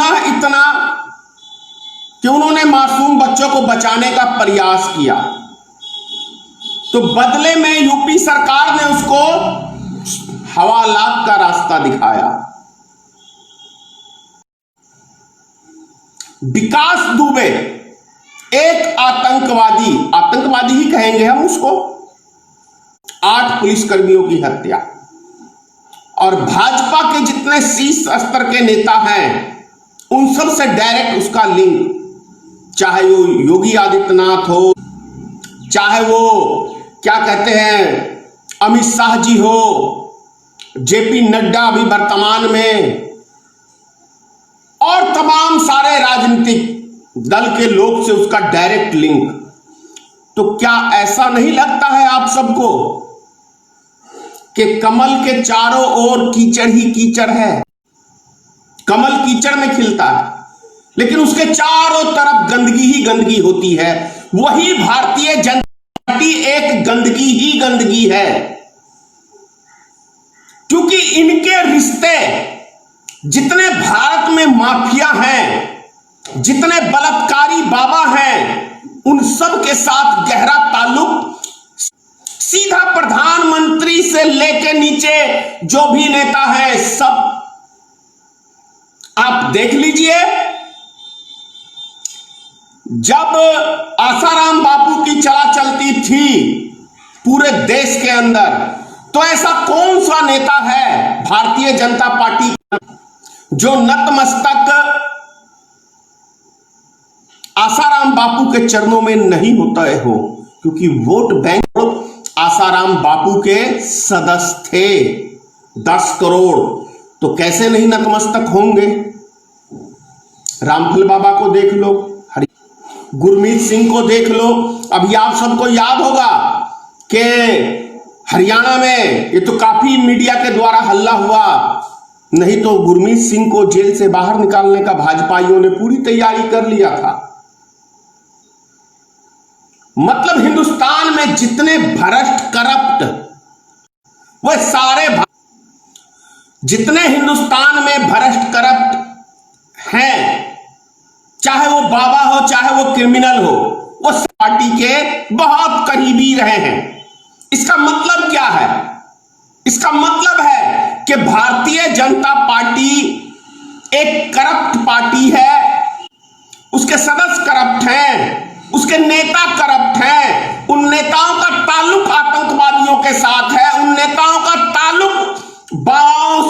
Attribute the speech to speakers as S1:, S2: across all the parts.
S1: पुनः इतना कि उन्होंने मासूम बच्चों को बचाने का प्रयास किया, तो बदले में यूपी सरकार ने उसको हवालात का रास्ता दिखाया। विकास दुबे एक आतंकवादी ही कहेंगे हम उसको, 8 पुलिसकर्मियों की हत्या, और भाजपा के जितने शीर्ष स्तर के नेता हैं उन सब से डायरेक्ट उसका लिंक, चाहे वो योगी आदित्यनाथ हो, चाहे वो क्या कहते हैं अमित शाह जी हो, जेपी नड्डा अभी वर्तमान में, और तमाम सारे राजनीतिक दल के लोग से उसका डायरेक्ट लिंक। तो क्या ऐसा नहीं लगता है आप सबको कि कमल के चारों ओर कीचड़ ही कीचड़ है? कमल कीचड़ में खिलता है, लेकिन उसके चारों तरफ गंदगी ही गंदगी होती है। वही भारतीय जनता पार्टी एक गंदगी ही गंदगी है, क्योंकि इनके रिश्ते जितने भारत में माफिया हैं, जितने बलात्कारी बाबा हैं, उन सब के साथ गहरा ताल्लुक, सीधा प्रधानमंत्री से लेके नीचे जो भी नेता है सब आप देख लीजिए। जब आसाराम बापू की चला चलती थी पूरे देश के अंदर, तो ऐसा कौन सा नेता है भारतीय जनता पार्टी का जो नतमस्तक आसाराम बापू के चरणों में नहीं होता हो? क्योंकि वोट बैंक आसाराम बापू के सदस्य थे, 10 करोड़, तो कैसे नहीं नतमस्तक होंगे? रामफल बाबा को देख लो, गुरमीत सिंह को देख लो। अभी आप सबको याद होगा कि हरियाणा में ये तो काफी मीडिया के द्वारा हल्ला हुआ, नहीं तो गुरमीत सिंह को जेल से बाहर निकालने का भाजपाइयों ने पूरी तैयारी कर लिया था। मतलब हिंदुस्तान में जितने भ्रष्ट करप्ट, वह सारे जितने हिंदुस्तान में भ्रष्ट करप्ट हैं, चाहे वो बाबा हो चाहे वो क्रिमिनल हो, वो पार्टी के बहुत करीबी रहे हैं। इसका मतलब क्या है? इसका मतलब है कि भारतीय जनता पार्टी एक करप्ट पार्टी है, उसके सदस्य करप्ट हैं, उसके नेता करप्ट हैं, उन नेताओं का ताल्लुक आतंकवादियों के साथ है, उन नेताओं का ताल्लुक बाबाओं,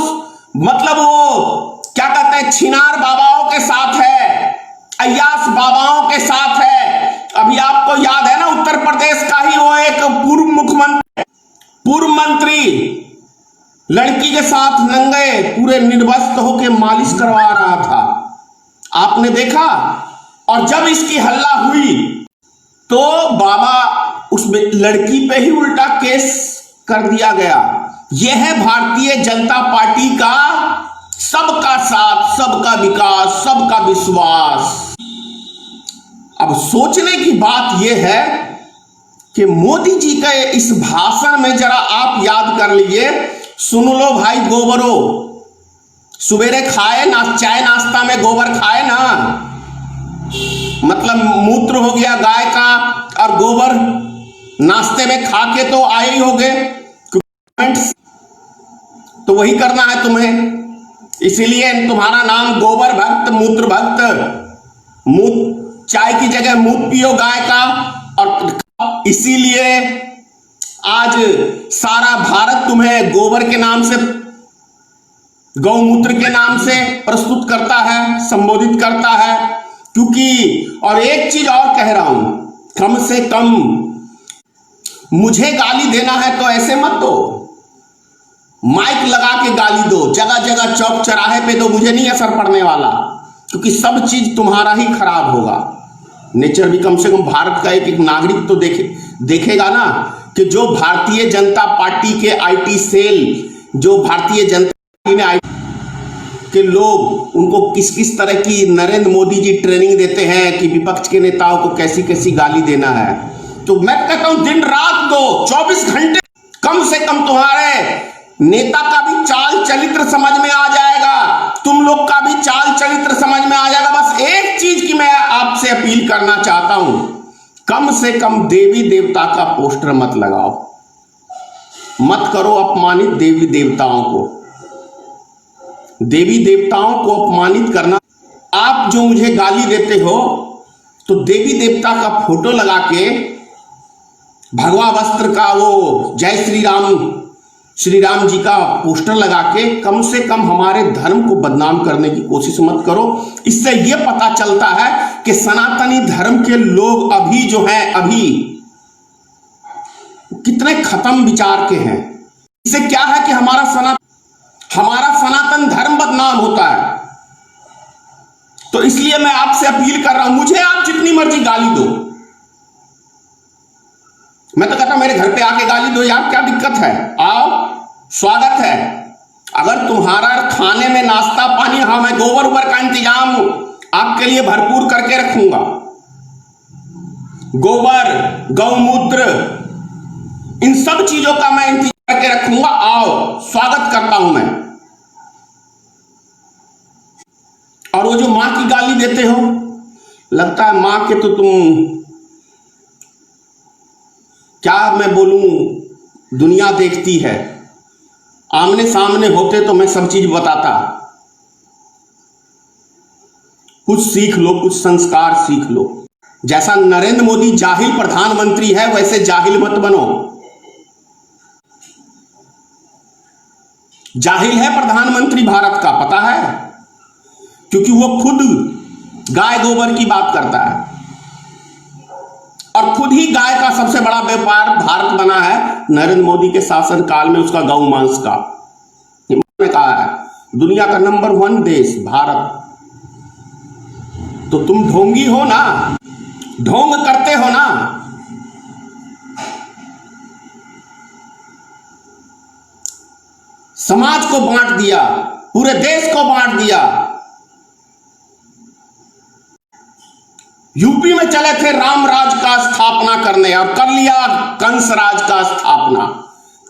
S1: मतलब वो क्या कहते हैं छिनार बाबाओं के साथ है, अय्यास बाबाओं के साथ है। अभी आपको याद है ना, उत्तर प्रदेश का ही वो एक पूर्व मंत्री लड़की के साथ नंगे पूरे निर्वस्त्र होकर मालिश करवा रहा था, आपने देखा। और जब इसकी हल्ला हुई तो बाबा उस लड़की पे ही उल्टा केस कर दिया गया। यह है भारतीय जनता पार्टी का सबका साथ, सबका विकास, सबका विश्वास। अब सोचने की बात यह है कि मोदी जी के इस भाषण में जरा आप याद कर लीजिए, सुन लो भाई गोबरो, सवेरे खाए ना, चाय नाश्ता में गोबर खाए ना, मतलब मूत्र हो गया गाय का और गोबर नाश्ते में खा के तो आए ही होगे, तो वही करना है तुम्हें, इसीलिए तुम्हारा नाम गोबर भक्त, मूत्र भक्त। चाय की जगह मूत्र पियो गाय का, और इसीलिए आज सारा भारत तुम्हें गोबर के नाम से, गौमूत्र के नाम से प्रस्तुत करता है, संबोधित करता है। क्योंकि और एक चीज और कह रहा हूं, कम से कम मुझे गाली देना है तो ऐसे मत दो, माइक लगा के गाली दो, जगह जगह चौक चौराहे पे दो, मुझे नहीं असर पड़ने वाला, क्योंकि सब चीज तुम्हारा ही खराब होगा। नेचर भी कम से कम भारत का एक नागरिक तो देखेगा ना कि जो भारतीय जनता पार्टी के आईटी सेल, जो भारतीय जनता पार्टी में आईटी के लोग, उनको किस किस तरह की नरेंद्र मोदी जी ट्रेनिंग देते हैं कि विपक्ष के नेताओं को कैसी कैसी गाली देना है। तो मैं कहता हूं दिन रात दो, 24 घंटे, कम से कम तुम्हारे नेता का भी चाल चरित्र समझ में आ जाएगा, तुम लोग का भी चाल चरित्र समझ में करना चाहता हूं, कम से कम देवी देवता का पोस्टर मत लगाओ, मत करो अपमानित देवी देवताओं को। देवी देवताओं को अपमानित करना, आप जो मुझे गाली देते हो तो देवी देवता का फोटो लगा के, भगवा वस्त्र का वो जय श्री राम जी का पोस्टर लगा के कम से कम हमारे धर्म को बदनाम करने की कोशिश मत करो। इससे यह पता चलता है कि सनातनी धर्म के लोग अभी जो हैं, अभी कितने खत्म विचार के हैं। इससे क्या है कि हमारा सनातन धर्म बदनाम होता है। तो इसलिए मैं आपसे अपील कर रहा हूं, मुझे आप जितनी मर्जी गाली दो, मैं तो कहता हूं मेरे घर पे आके गाली दो यार, क्या दिक्कत है, आओ, स्वागत है। अगर तुम्हारा खाने में नाश्ता पानी, हाँ मैं गोबर उबर का इंतजाम आपके लिए भरपूर करके रखूंगा, गोबर गौमूत्र इन सब चीजों का मैं इंतजाम करके रखूंगा, आओ, स्वागत करता हूं मैं। और वो जो मां की गाली देते हो, लगता है मां के तो तुम, क्या मैं बोलूं, दुनिया देखती है, आमने सामने होते तो मैं सब चीज बताता। कुछ सीख लो, कुछ संस्कार सीख लो। जैसा नरेंद्र मोदी जाहिल प्रधानमंत्री है, वैसे जाहिल मत बनो। जाहिल है प्रधानमंत्री भारत का, पता है, क्योंकि वो खुद गाय गोबर की बात करता है और खुद ही गाय का सबसे बड़ा व्यापार भारत बना है नरेंद्र मोदी के शासन काल में, उसका गौ मांस का। मैंने कहा है दुनिया का नंबर 1 देश भारत। तो तुम ढोंगी हो ना, ढोंग करते हो ना। समाज को बांट दिया, पूरे देश को बांट दिया। यूपी में चले थे राम राज का स्थापना करने और कर लिया कंस राज का स्थापना।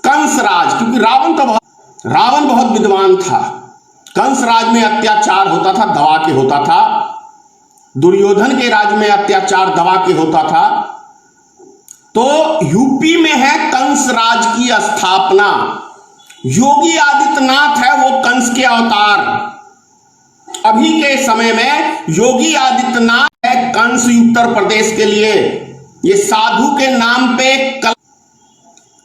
S1: कंस राज, क्योंकि रावण बहुत विद्वान था। कंस राज में अत्याचार होता था, दबा के होता था। दुर्योधन के राज में अत्याचार दबा के होता था। तो यूपी में है कंस राज की स्थापना। योगी आदित्यनाथ है वो कंस के अवतार। अभी के समय में योगी आदित्यनाथ है कंस उत्तर प्रदेश के लिए। ये साधु के नाम पे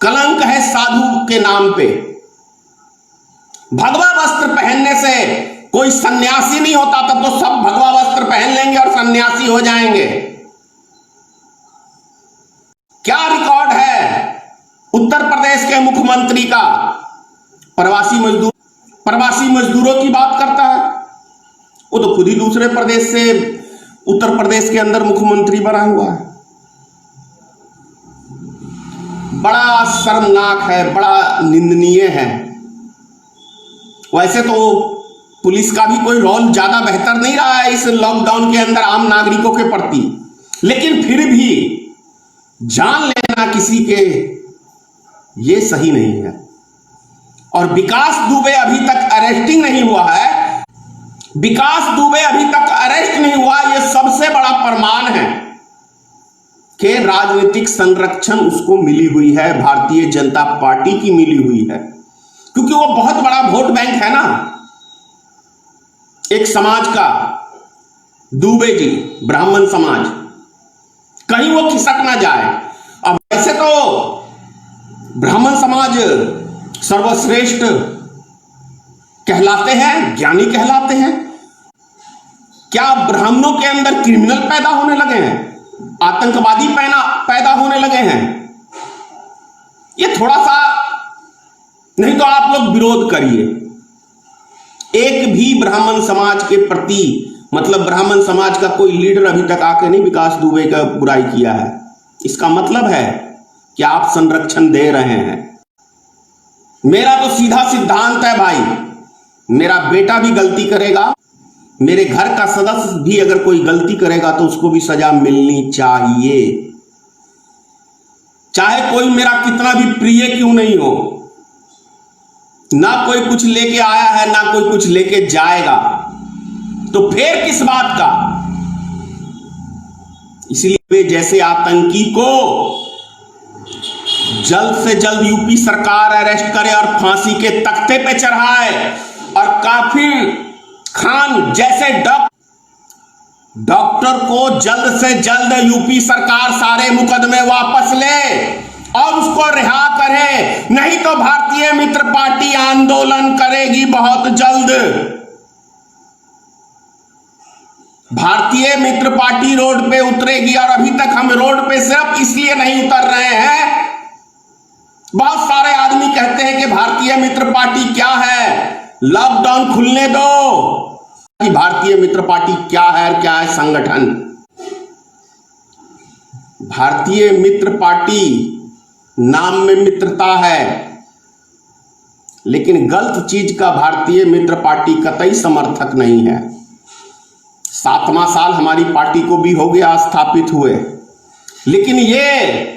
S1: कलंक है, साधु के नाम पे। भगवा वस्त्र पहनने से कोई सन्यासी नहीं होता, तब तो सब भगवा वस्त्र पहन लेंगे और सन्यासी हो जाएंगे। क्या रिकॉर्ड है उत्तर प्रदेश के मुख्यमंत्री का? प्रवासी मजदूरों की बात करता है। वो तो खुद ही दूसरे प्रदेश से उत्तर प्रदेश के अंदर मुख्यमंत्री बना हुआ है। बड़ा शर्मनाक है, बड़ा निंदनीय है। वैसे तो पुलिस का भी कोई रोल ज्यादा बेहतर नहीं रहा है इस लॉकडाउन के अंदर आम नागरिकों के प्रति, लेकिन फिर भी जान लेना किसी के, ये सही नहीं है। और विकास दुबे अभी तक अरेस्टिंग नहीं हुआ है। विकास दुबे अभी तक अरेस्ट नहीं हुआ, यह सबसे बड़ा प्रमाण है कि राजनीतिक संरक्षण उसको मिली हुई है, भारतीय जनता पार्टी की मिली हुई है, क्योंकि वो बहुत बड़ा वोट बैंक है ना एक समाज का। दुबे जी, ब्राह्मण समाज, कहीं वो खिसक ना जाए। अब वैसे तो ब्राह्मण समाज सर्वश्रेष्ठ कहलाते हैं, ज्ञानी कहलाते हैं। क्या ब्राह्मणों के अंदर क्रिमिनल पैदा होने लगे हैं, आतंकवादी पैदा होने लगे हैं? ये थोड़ा सा, नहीं तो आप लोग विरोध करिए। एक भी ब्राह्मण समाज के प्रति, मतलब ब्राह्मण समाज का कोई लीडर अभी तक आके नहीं विकास दुबे का बुराई किया है। इसका मतलब है कि आप संरक्षण दे रहे हैं। मेरा तो सीधा सिद्धांत है भाई, मेरा बेटा भी गलती करेगा, मेरे घर का सदस्य भी अगर कोई गलती करेगा तो उसको भी सजा मिलनी चाहिए, चाहे कोई मेरा कितना भी प्रिय क्यों नहीं हो। ना कोई कुछ लेके आया है, ना कोई कुछ लेके जाएगा, तो फिर किस बात का? इसलिए वे जैसे आतंकी को जल्द से जल्द यूपी सरकार अरेस्ट करे और फांसी के तख्ते पे चढ़ाए, और काफिर खान जैसे डॉक्टर को जल्द से जल्द यूपी सरकार सारे मुकदमे वापस ले और उसको रिहा करे, नहीं तो भारतीय मित्र पार्टी आंदोलन करेगी बहुत जल्द। भारतीय मित्र पार्टी रोड पे उतरेगी, और अभी तक हम रोड पे सिर्फ इसलिए नहीं उतर रहे हैं, बहुत सारे आदमी कहते हैं कि भारतीय मित्र पार्टी क्या है, लॉकडाउन खुलने दो, कि भारतीय मित्र पार्टी क्या है, क्या है संगठन। भारतीय मित्र पार्टी नाम में मित्रता है, लेकिन गलत चीज का भारतीय मित्र पार्टी कतई समर्थक नहीं है। 7वां साल हमारी पार्टी को भी हो गया स्थापित हुए, लेकिन ये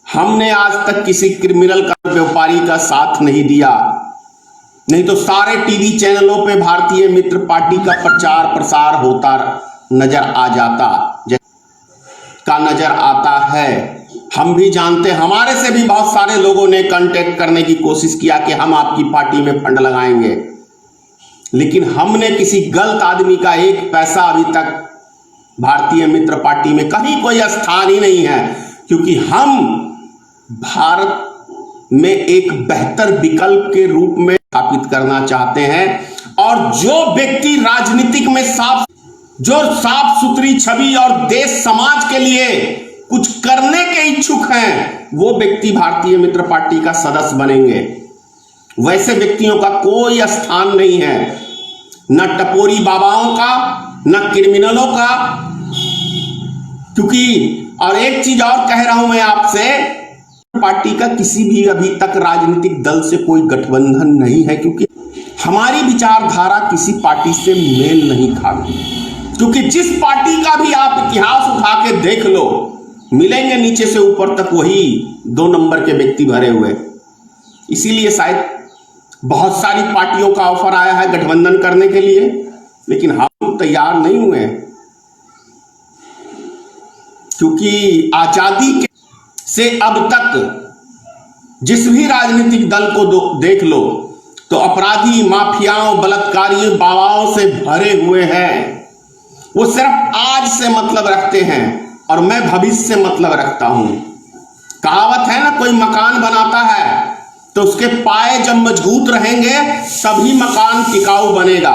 S1: हमने आज तक किसी क्रिमिनल का, व्यापारी का साथ नहीं दिया, नहीं तो सारे टीवी चैनलों पे भारतीय मित्र पार्टी का प्रचार प्रसार होता नजर आ जाता, का नजर आता है। हम भी जानते, हमारे से भी बहुत सारे लोगों ने कांटेक्ट करने की कोशिश किया कि हम आपकी पार्टी में फंड लगाएंगे, लेकिन हमने किसी गलत आदमी का एक पैसा अभी तक भारतीय मित्र पार्टी में कहीं कोई स्थान ही नहीं है, क्योंकि हम भारत में एक बेहतर विकल्प के रूप में स्थापित करना चाहते हैं। और जो व्यक्ति राजनीतिक में साफ सुथरी छवि और देश समाज के लिए कुछ करने के इच्छुक हैं, वो व्यक्ति भारतीय मित्र पार्टी का सदस्य बनेंगे। वैसे व्यक्तियों का कोई स्थान नहीं है, न टपोरी बाबाओं का, न क्रिमिनलों का। क्योंकि और एक चीज और कह रहा हूं मैं आपसे, पार्टी का किसी भी अभी तक राजनीतिक दल से कोई गठबंधन नहीं है, क्योंकि हमारी विचारधारा किसी पार्टी से मेल नहीं खाती। क्योंकि जिस पार्टी का भी आप इतिहास उठा के देख लो, मिलेंगे नीचे से ऊपर तक वही 2 नंबर के व्यक्ति भरे हुए। इसीलिए शायद बहुत सारी पार्टियों का ऑफर आया है गठबंधन करने के लिए, लेकिन हम तैयार नहीं हुए, क्योंकि आजादी से अब तक जिस भी राजनीतिक दल को देख लो तो अपराधी, माफियाओं, बलात्कारियों, बाबाओं से भरे हुए हैं। वो सिर्फ आज से मतलब रखते हैं और मैं भविष्य से मतलब रखता हूं। कहावत है ना, कोई मकान बनाता है तो उसके पाए जब मजबूत रहेंगे तभी मकान टिकाऊ बनेगा।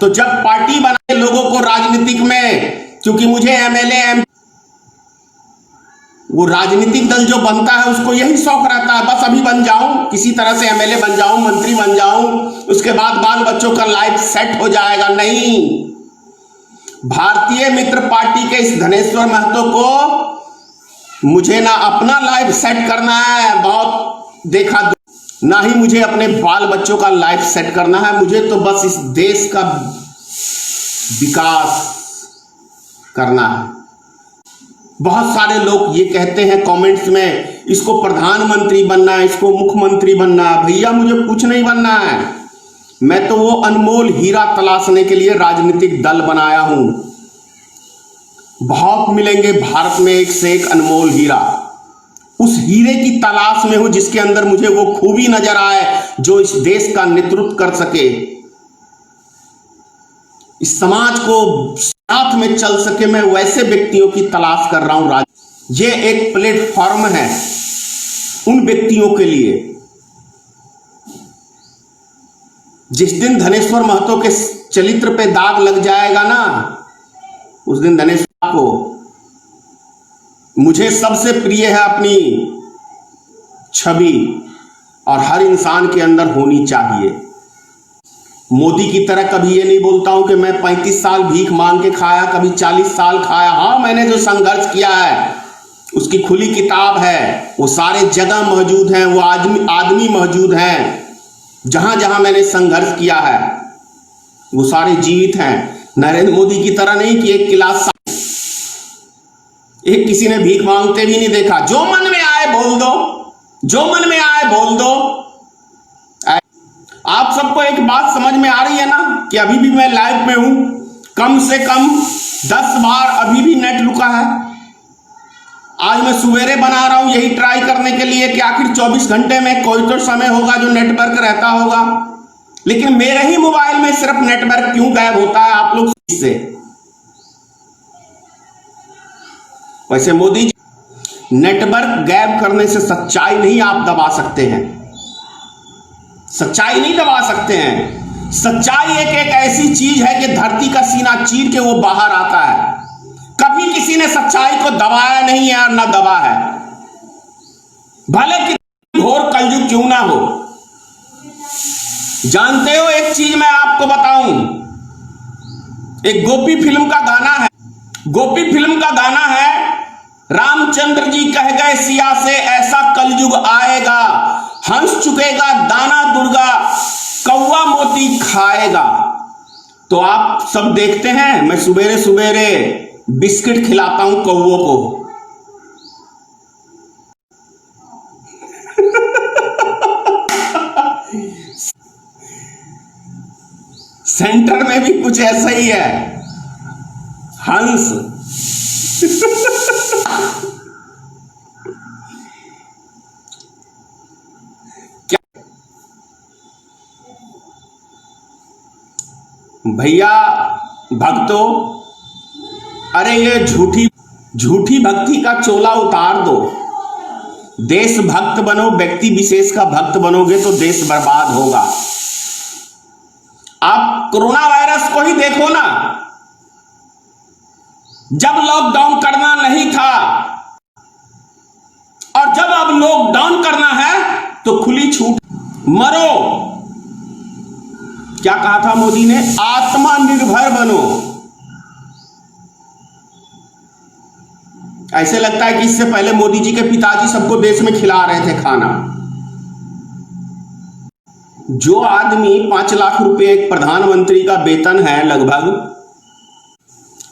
S1: तो जब पार्टी बनाए लोगों को राजनीतिक में, क्योंकि मुझे एमएलए, वो राजनीतिक दल जो बनता है उसको यही शौक रहता है, बस अभी बन जाऊं, किसी तरह से एमएलए बन जाऊं, मंत्री बन जाऊं, उसके बाद बाल बच्चों का लाइफ सेट हो जाएगा। नहीं, भारतीय मित्र पार्टी के इस धनेश्वर महतो को मुझे ना अपना लाइफ सेट करना है, बहुत देखा, ना ही मुझे अपने बाल बच्चों का लाइफ सेट करना है। मुझे तो बस इस देश का विकास करना है। बहुत सारे लोग ये कहते हैं कमेंट्स में, इसको प्रधानमंत्री बनना है, इसको मुख्यमंत्री बनना है। भैया मुझे कुछ नहीं बनना है, मैं तो वो अनमोल हीरा तलाशने के लिए राजनीतिक दल बनाया हूं। बहुत मिलेंगे भारत में एक से एक अनमोल हीरा, उस हीरे की तलाश में हूं जिसके अंदर मुझे वो खूबी नजर आए जो इस देश का नेतृत्व कर सके, इस समाज को साथ में चल सके। मैं वैसे व्यक्तियों की तलाश कर रहा हूं। ये एक प्लेटफॉर्म है उन व्यक्तियों के लिए। जिस दिन धनेश्वर महतो के चरित्र पे दाग लग जाएगा ना, उस दिन धनेश्वर को, मुझे सबसे प्रिय है अपनी छवि, और हर इंसान के अंदर होनी चाहिए। मोदी की तरह कभी ये नहीं बोलता हूं कि मैं 35 साल भीख मांग के खाया, कभी 40 साल खाया। हाँ, मैंने जो संघर्ष किया है उसकी खुली किताब है, वो सारे जगह मौजूद हैं, वो आदमी मौजूद हैं। जहां जहां मैंने संघर्ष किया है वो सारे जीवित हैं। नरेंद्र मोदी की तरह नहीं कि एक गिलास, एक किसी ने भीख मांगते भी नहीं देखा। जो मन में आए बोल दो, जो मन में आए बोल दो। आप सबको एक बात समझ में आ रही है ना कि अभी भी मैं लाइव में हूं। कम से कम 10 बार अभी भी नेट रुका है। आज मैं सवेरे बना रहा हूं यही ट्राई करने के लिए कि आखिर 24 घंटे में कोई तो समय होगा जो नेटवर्क रहता होगा, लेकिन मेरे ही मोबाइल में सिर्फ नेटवर्क क्यों गायब होता है आप लोग से। वैसे मोदी जी, नेटवर्क गायब करने से सच्चाई नहीं आप दबा सकते हैं, सच्चाई नहीं दबा सकते हैं। सच्चाई एक ऐसी चीज है कि धरती का सीना चीर के वो बाहर आता है। कभी किसी ने सच्चाई को दबाया नहीं है और ना दबा है, भले कि घोर कलयुग क्यों ना हो। जानते हो एक चीज मैं आपको बताऊं, एक गोपी फिल्म का गाना है, गोपी फिल्म का गाना है, रामचंद्र जी कह गए सिया से ऐसा कलयुग आएगा, हंस चुकेगा दाना दुर्गा, कौवा मोती खाएगा। तो आप सब देखते हैं मैं सुबेरे सुबेरे बिस्किट खिलाता हूं कौवों को। सेंटर में भी कुछ ऐसा ही है, हंस। क्या भैया भक्तों, अरे ये झूठी भक्ति का चोला उतार दो, देशभक्त बनो। व्यक्ति विशेष का भक्त बनोगे तो देश बर्बाद होगा। आप कोरोना वायरस को ही देखो ना, जब लॉकडाउन करना नहीं था और जब अब लॉकडाउन करना है तो खुली छूट, मरो। क्या कहा था मोदी ने? आत्मनिर्भर बनो। ऐसे लगता है कि इससे पहले मोदी जी के पिताजी सबको देश में खिला रहे थे खाना। जो आदमी 5 लाख रुपए एक प्रधानमंत्री का वेतन है, लगभग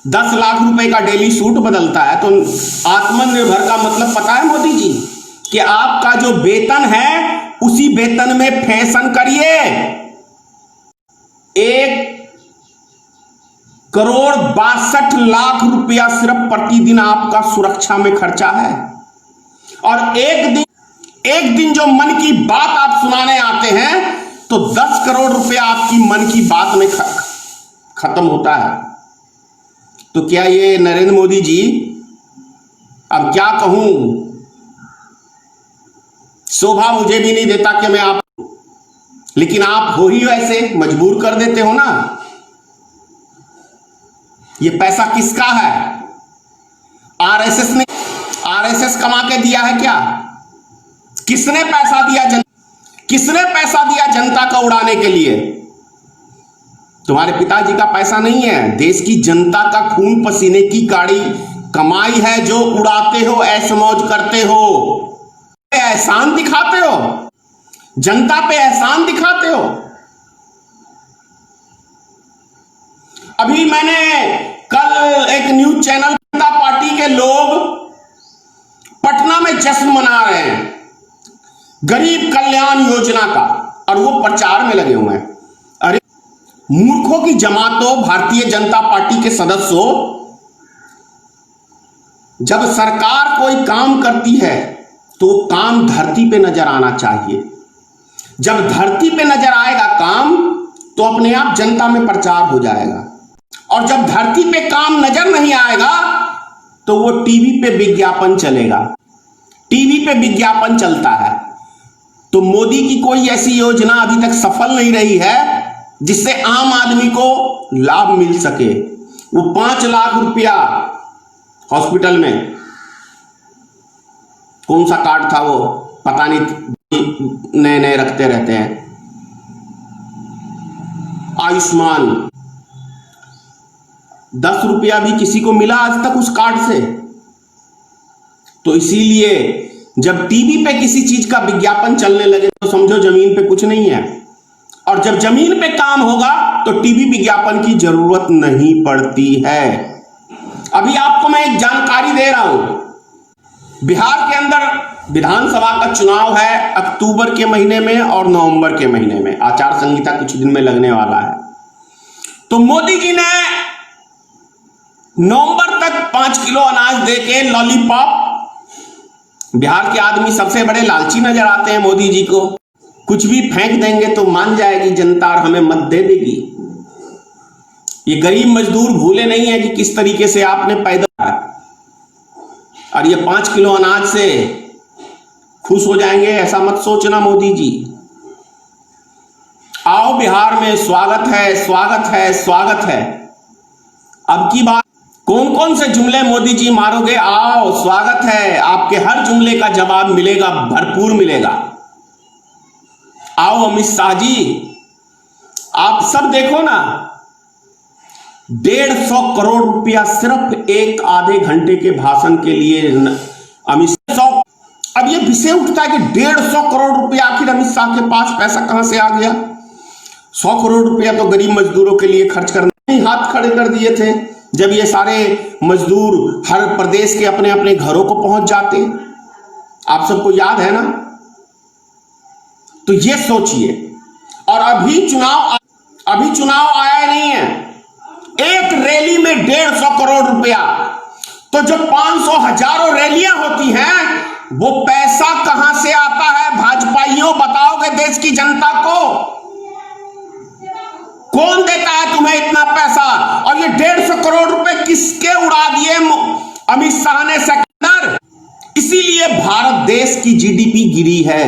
S1: 10 लाख रुपए का डेली सूट बदलता है, तो आत्मनिर्भर का मतलब पता है मोदी जी? कि आपका जो वेतन है उसी वेतन में फैशन करिए। 1,62,00,000 रुपया सिर्फ प्रतिदिन आपका सुरक्षा में खर्चा है। और एक दिन जो मन की बात आप सुनाने आते हैं तो 10 करोड़ रुपया आपकी मन की बात में खत्म होता है। तो क्या ये नरेंद्र मोदी जी, अब क्या कहूं, शोभा मुझे भी नहीं देता कि मैं आप, लेकिन आप हो ही वैसे, मजबूर कर देते हो ना। ये पैसा किसका है? आरएसएस कमा के दिया है क्या? किसने पैसा दिया जनता को उड़ाने के लिए? तुम्हारे पिताजी का पैसा नहीं है, देश की जनता का खून पसीने की गाड़ी कमाई है जो उड़ाते हो, ऐश मौज करते हो, एहसान दिखाते हो, जनता पे एहसान दिखाते हो। अभी मैंने कल एक न्यूज चैनल, जनता पार्टी के लोग पटना में जश्न मना रहे हैं गरीब कल्याण योजना का, और वो प्रचार में लगे हुए हैं। अरे मूर्खों की जमातों, भारतीय जनता पार्टी के सदस्यों, जब सरकार कोई काम करती है तो काम धरती पे नजर आना चाहिए। जब धरती पे नजर आएगा काम तो अपने आप जनता में प्रचार हो जाएगा, और जब धरती पे काम नजर नहीं आएगा तो वो टीवी पे विज्ञापन चलेगा। टीवी पे विज्ञापन चलता है। तो मोदी की कोई ऐसी योजना अभी तक सफल नहीं रही है जिससे आम आदमी को लाभ मिल सके। वो 5 लाख रुपया हॉस्पिटल में, कौन सा कार्ड था वो पता नहीं, नए नए रखते रहते हैं, आयुष्मान, 10 रुपया भी किसी को मिला आज तक उस कार्ड से? तो इसीलिए जब टीवी पे किसी चीज का विज्ञापन चलने लगे तो समझो जमीन पे कुछ नहीं है, और जब जमीन पे काम होगा तो टीवी विज्ञापन की जरूरत नहीं पड़ती है। अभी आपको मैं एक जानकारी दे रहा हूं, बिहार के अंदर विधानसभा का चुनाव है अक्टूबर के महीने में और नवंबर के महीने में, आचार संहिता कुछ दिन में लगने वाला है। तो मोदी जी ने नवंबर तक 5 किलो अनाज देके लॉलीपॉप। बिहार के आदमी सबसे बड़े लालची नजर आते हैं मोदी जी को। कुछ भी फेंक देंगे तो मान जाएगी जनता और हमें मत दे देगी। ये गरीब मजदूर भूले नहीं है कि किस तरीके से आपने पैदा, और ये 5 किलो अनाज से खुश हो जाएंगे ऐसा मत सोचना मोदी जी। आओ बिहार में, स्वागत है, स्वागत है, स्वागत है। अब की बात, कौन कौन से जुमले मोदी जी मारोगे? आओ, स्वागत है। आपके हर जुमले का जवाब मिलेगा, भरपूर मिलेगा। आओ अमित शाह जी, आप सब देखो ना, 150 करोड़ रुपया सिर्फ एक आधे घंटे के भाषण के लिए अमित शाह। अब ये विषय उठता है कि 150 करोड़ रुपया आखिर अमित शाह के पास पैसा कहां से आ गया? 100 करोड़ रुपया तो गरीब मजदूरों के लिए खर्च करने हाथ खड़े कर दिए थे जब ये सारे मजदूर हर प्रदेश के अपने अपने घरों को पहुंच जाते। आप सबको याद है ना? तो ये सोचिए। और अभी चुनाव आया नहीं है, एक रैली में 150 करोड़ रुपया। तो जो 500 हजारों रैलियां होती हैं, वो पैसा कहां से आता है? भाजपाइयों बताओगे देश की जनता को? कौन देता है तुम्हें इतना पैसा? और ये 150 करोड़ रुपए किसके उड़ा दिए अमित शाह ने सेकंडर? इसीलिए भारत देश की जीडीपी गिरी है,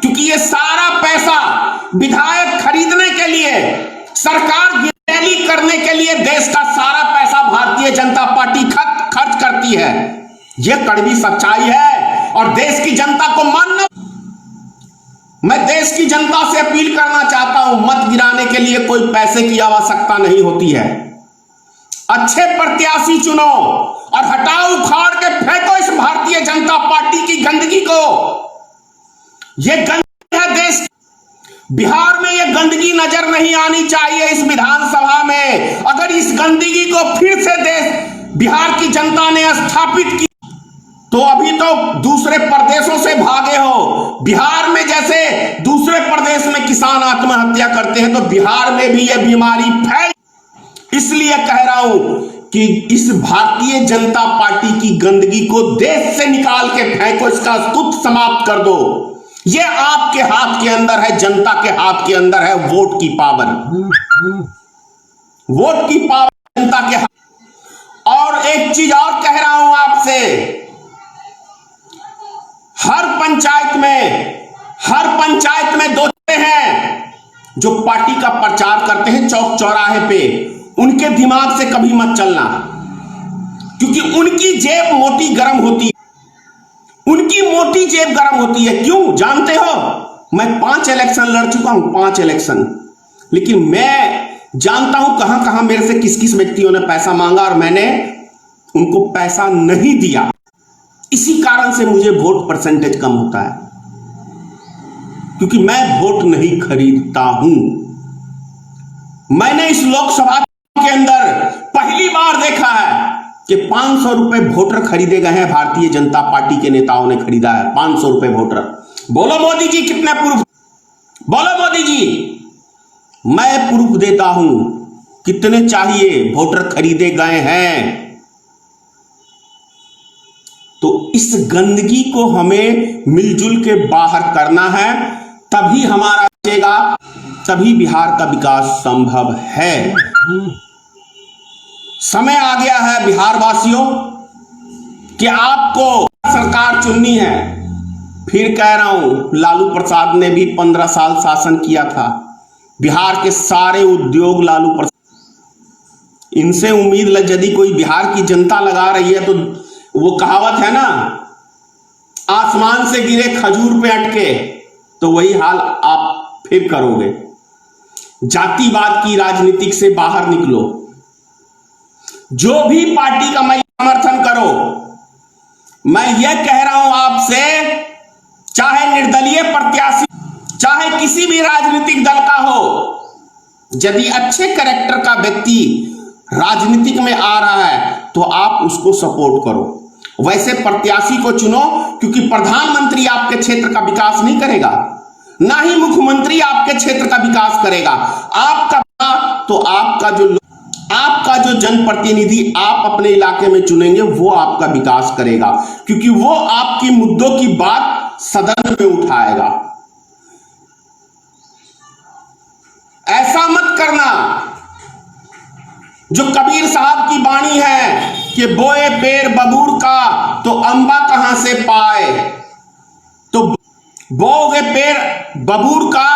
S1: क्योंकि ये सारा पैसा विधायक खरीदने के लिए, सरकार रैली करने के लिए देश का सारा पैसा भारतीय जनता पार्टी खर्च करती है। यह कड़वी सच्चाई है और देश की जनता को मानना। मैं देश की जनता से अपील करना चाहता हूं, मत गिराने के लिए कोई पैसे की आवश्यकता नहीं होती है। अच्छे प्रत्याशी चुनो और हटाओ, उखाड़ के फेंको इस भारतीय जनता पार्टी की गंदगी को। यह गंदगी है देश। बिहार में यह गंदगी नजर नहीं आनी चाहिए इस विधानसभा में। अगर इस गंदगी को फिर से बिहार की जनता ने स्थापित की, तो अभी तो दूसरे प्रदेशों से भागे हो। बिहार में जैसे दूसरे प्रदेश में किसान आत्महत्या करते हैं, तो बिहार में भी यह बीमारी फैल। इसलिए कह रहा हूं कि इस भारतीय जनता पार्टी की गंदगी को देश से निकाल के फेंको, इसका अस्तित्व समाप्त कर दो। यह आपके हाथ के अंदर है, जनता के हाथ के अंदर है वोट की पावर। वोट की पावर जनता के हाथ। और एक चीज और कह रहा हूं आपसे, हर पंचायत में दो हैं जो पार्टी का प्रचार करते हैं चौक चौराहे पे। उनके दिमाग से कभी मत चलना, क्योंकि उनकी जेब मोटी गर्म होती है। उनकी मोटी जेब गर्म होती है। क्यों जानते हो? मैं 5 इलेक्शन लड़ चुका हूं, 5 इलेक्शन। लेकिन मैं जानता हूं कहां कहां मेरे से किस किस व्यक्तियों ने पैसा मांगा और मैंने उनको पैसा नहीं दिया। इसी कारण से मुझे वोट परसेंटेज कम होता है, क्योंकि मैं वोट नहीं खरीदता हूं। मैंने इस लोकसभा के अंदर पहली बार देखा है कि 500 रुपए वोटर खरीदे गए हैं। भारतीय जनता पार्टी के नेताओं ने खरीदा है 500 रुपए वोटर। बोलो मोदी जी कितने प्रूफ? बोलो मोदी जी। मैं प्रूफ देता हूं कितने चाहिए वोटर खरीदे गए हैं। तो इस गंदगी को हमें मिलजुल के बाहर करना है, तभी हमारा बचेगा, तभी बिहार का विकास संभव है। समय आ गया है बिहार वासियों कि आपको सरकार चुननी है। फिर कह रहा हूं, लालू प्रसाद ने भी 15 साल शासन किया था। बिहार के सारे उद्योग लालू प्रसाद। इनसे उम्मीद यदि कोई बिहार की जनता लगा रही है, तो वो कहावत है ना, आसमान से गिरे खजूर पे अटके, तो वही हाल आप फिर करोगे। जातिवाद की राजनीति से बाहर निकलो। जो भी पार्टी का मैं समर्थन करो, मैं यह कह रहा हूं आपसे, चाहे निर्दलीय प्रत्याशी, चाहे किसी भी राजनीतिक दल का हो, यदि अच्छे कैरेक्टर का व्यक्ति राजनीतिक में आ रहा है तो आप उसको सपोर्ट करो। वैसे प्रत्याशी को चुनो, क्योंकि प्रधानमंत्री आपके क्षेत्र का विकास नहीं करेगा, ना ही मुख्यमंत्री आपके क्षेत्र का विकास करेगा। आपका तो आपका जो आपका जो जनप्रतिनिधि आप अपने इलाके में चुनेंगे वो आपका विकास करेगा, क्योंकि वो आपकी मुद्दों की बात सदन में उठाएगा। ऐसा मत करना जो कबीर साहब की वाणी है कि बोए पेड़ बबूर का तो अंबा कहां से पाए, तो बोओगे पेड़ बबूर का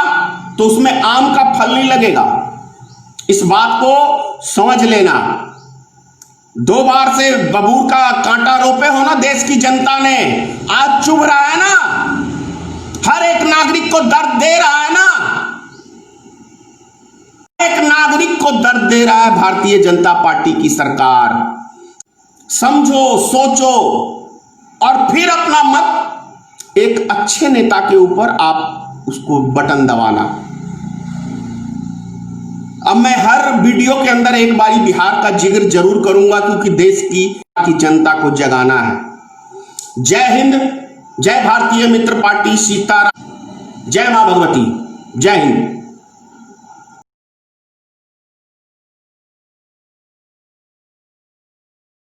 S1: तो उसमें आम का फल नहीं लगेगा। इस बात को समझ लेना। 2 बार से बबूर का कांटा रोपे हो ना देश की जनता ने, आज चुभ रहा है ना, हर एक नागरिक को दर्द दे रहा है ना, एक नागरिक को दर्द दे रहा है भारतीय जनता पार्टी की सरकार। समझो, सोचो और फिर अपना मत एक अच्छे नेता के ऊपर आप उसको बटन दबाना। अब मैं हर वीडियो के अंदर एक बारी बिहार का जिक्र जरूर करूंगा, क्योंकि देश की जनता को जगाना है। जय हिंद, जय भारतीय मित्र पार्टी, सीताराम, जय मां भगवती, जय हिंद।